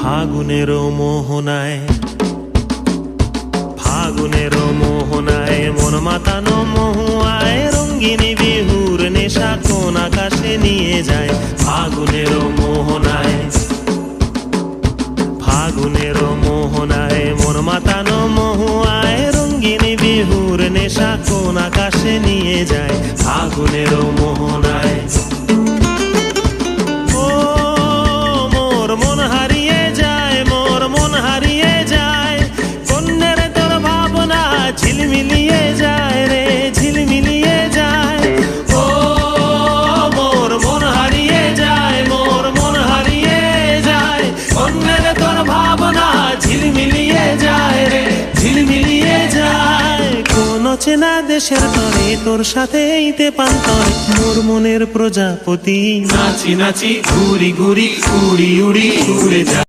ফাগুনের মোহনায়, ফাগুনের মোহনায় মন মাতানো মহুয়ায় রঙ্গিনী বিহুর নেশা কোন আকাশে নিয়ে যায়। ফাগুনের মোহনায়, ফাগুনের মোহনায় মন মাতানো মহুয়ায় রঙ্গিনী বিহুর নেশা কোন আকাশে নিয়ে যায়। ফাগুনের মোহনায় ঝিলমিলিয়ে যায় রে, ঝিলমিলিয়ে যায়। ও মোর মন হারিয়ে যায়, মোর মন হারিয়ে যায়। অন্যের তোর ভাবনা ঝিলমিলিয়ে যায় রে, ঝিলমিলিয়ে যায়। কোন চেনা দেশের তরে তোর সাথে এইতে পান্তরে মোর মনের প্রজাপতি নাচি নাচি ঘুরি ঘুরি উড়ি উড়ি উড়ে যায়।